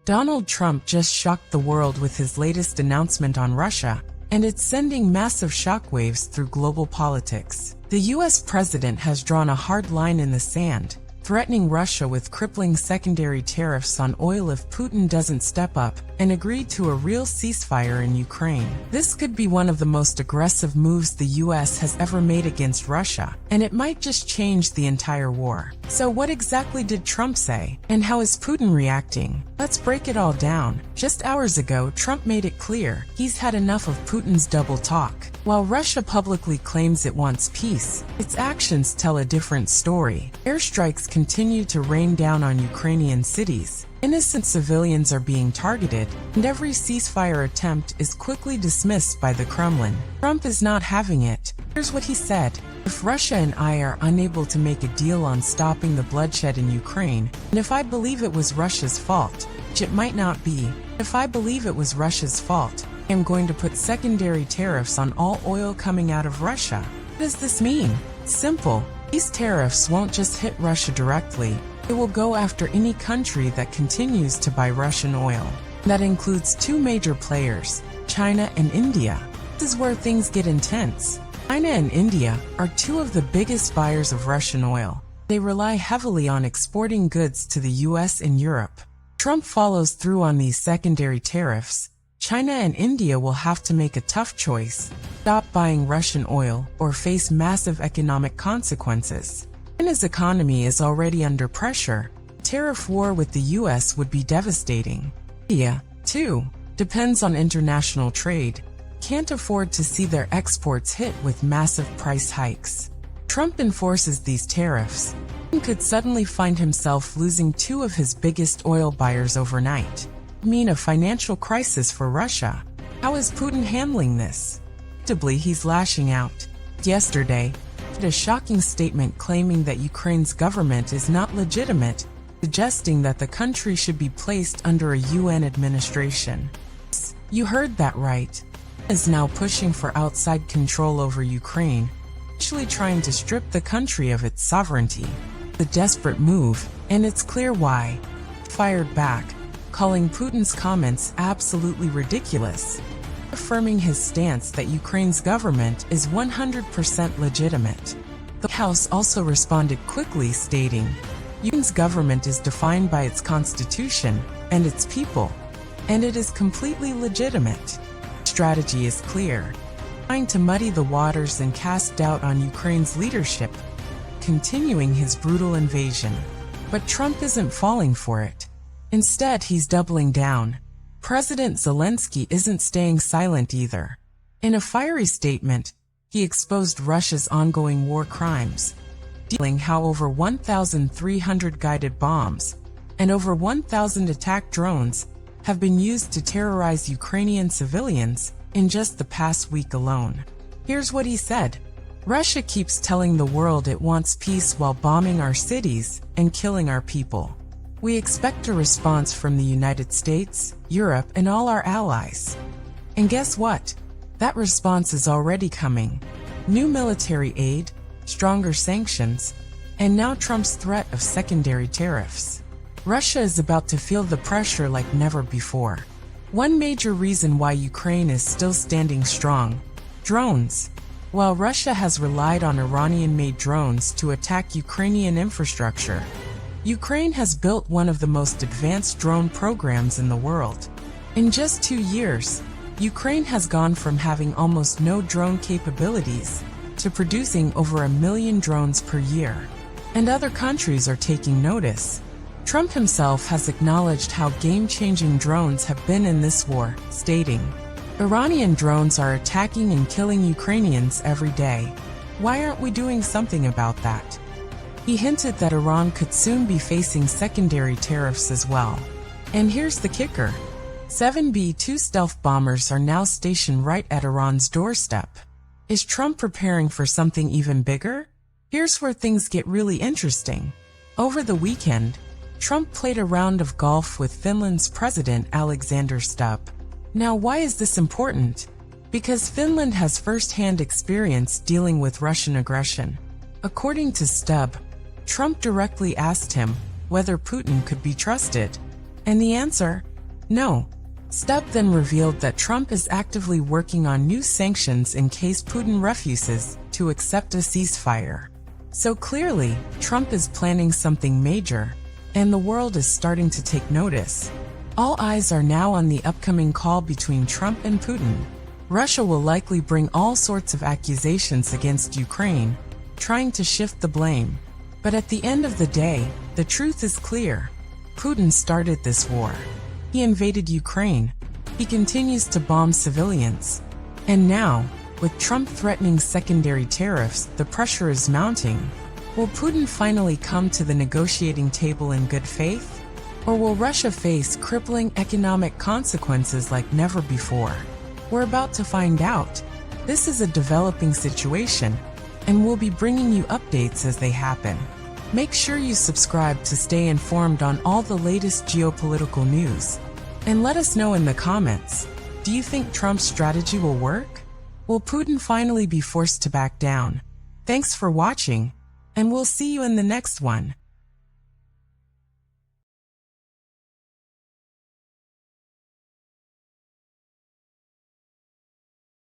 Donald Trump just shocked the world with his latest announcement on Russia, and it's sending massive shockwaves through global politics. The US president has drawn a hard line in the sand, threatening Russia with crippling secondary tariffs on oil if Putin doesn't step up and agree to a real ceasefire in Ukraine. This could be one of the most aggressive moves the US has ever made against Russia, and it might just change the entire war. So what exactly did Trump say, and how is Putin reacting? Let's break it all down. Just hours ago, Trump made it clear he's had enough of Putin's double talk. While Russia publicly claims it wants peace, its actions tell a different story. Airstrikes continue to rain down on Ukrainian cities. Innocent civilians are being targeted, and every ceasefire attempt is quickly dismissed by the Kremlin. Trump is not having it. Here's what he said. If Russia and I are unable to make a deal on stopping the bloodshed in Ukraine, and if I believe it was Russia's fault, which it might not be, if I believe it was Russia's fault, I am going to put secondary tariffs on all oil coming out of Russia. What does this mean? It's simple. These tariffs won't just hit Russia directly. It will go after any country that continues to buy Russian oil. That includes two major players, China and India. This is where things get intense. China and India are two of the biggest buyers of Russian oil. They rely heavily on exporting goods to the US and Europe. Trump follows through on these secondary tariffs. China and India will have to make a tough choice: stop buying Russian oil or face massive economic consequences. China's economy is already under pressure. A tariff war with the US would be devastating. India, too, depends on international trade. Can't afford to see their exports hit with massive price hikes. Trump enforces these tariffs and could suddenly find himself losing two of his biggest oil buyers overnight. Mean a financial crisis for Russia. How is Putin handling this? Predictably, he's lashing out. Yesterday, he made a shocking statement claiming that Ukraine's government is not legitimate, suggesting that the country should be placed under a UN administration. You heard that right. He is now pushing for outside control over Ukraine, actually trying to strip the country of its sovereignty. The desperate move, and it's clear why. He fired back, calling Putin's comments absolutely ridiculous, affirming his stance that Ukraine's government is 100% legitimate. The House also responded quickly, stating, Ukraine's government is defined by its constitution and its people, and it is completely legitimate. The strategy is clear, trying to muddy the waters and cast doubt on Ukraine's leadership, continuing his brutal invasion. But Trump isn't falling for it. Instead, he's doubling down. President Zelensky isn't staying silent either. In a fiery statement, he exposed Russia's ongoing war crimes, detailing how over 1,300 guided bombs and over 1,000 attack drones have been used to terrorize Ukrainian civilians in just the past week alone. Here's what he said. Russia keeps telling the world it wants peace while bombing our cities and killing our people. We expect a response from the United States, Europe, and all our allies. And guess what? That response is already coming. New military aid, stronger sanctions, and now Trump's threat of secondary tariffs. Russia is about to feel the pressure like never before. One major reason why Ukraine is still standing strong: drones. While Russia has relied on Iranian-made drones to attack Ukrainian infrastructure, Ukraine has built one of the most advanced drone programs in the world. In just 2 years, Ukraine has gone from having almost no drone capabilities to producing over 1 million drones per year. And other countries are taking notice. Trump himself has acknowledged how game-changing drones have been in this war, stating, Iranian drones are attacking and killing Ukrainians every day. Why aren't we doing something about that? He hinted that Iran could soon be facing secondary tariffs as well. And here's the kicker. 7 B-2 stealth bombers are now stationed right at Iran's doorstep. Is Trump preparing for something even bigger? Here's where things get really interesting. Over the weekend, Trump played a round of golf with Finland's President Alexander Stubb. Now, why is this important? Because Finland has first-hand experience dealing with Russian aggression. According to Stubb, Trump directly asked him whether Putin could be trusted. And the answer, No. Stubb then revealed that Trump is actively working on new sanctions in case Putin refuses to accept a ceasefire. So clearly, Trump is planning something major, and the world is starting to take notice. All eyes are now on the upcoming call between Trump and Putin. Russia will likely bring all sorts of accusations against Ukraine, trying to shift the blame. But at the end of the day, the truth is clear. Putin started this war. He invaded Ukraine. He continues to bomb civilians. And now, with Trump threatening secondary tariffs, the pressure is mounting. Will Putin finally come to the negotiating table in good faith? Or will Russia face crippling economic consequences like never before? We're about to find out. This is a developing situation, and we'll be bringing you updates as they happen. Make sure you subscribe to stay informed on all the latest geopolitical news. And let us know in the comments, do you think Trump's strategy will work? Will Putin finally be forced to back down? Thanks for watching, and we'll see you in the next one.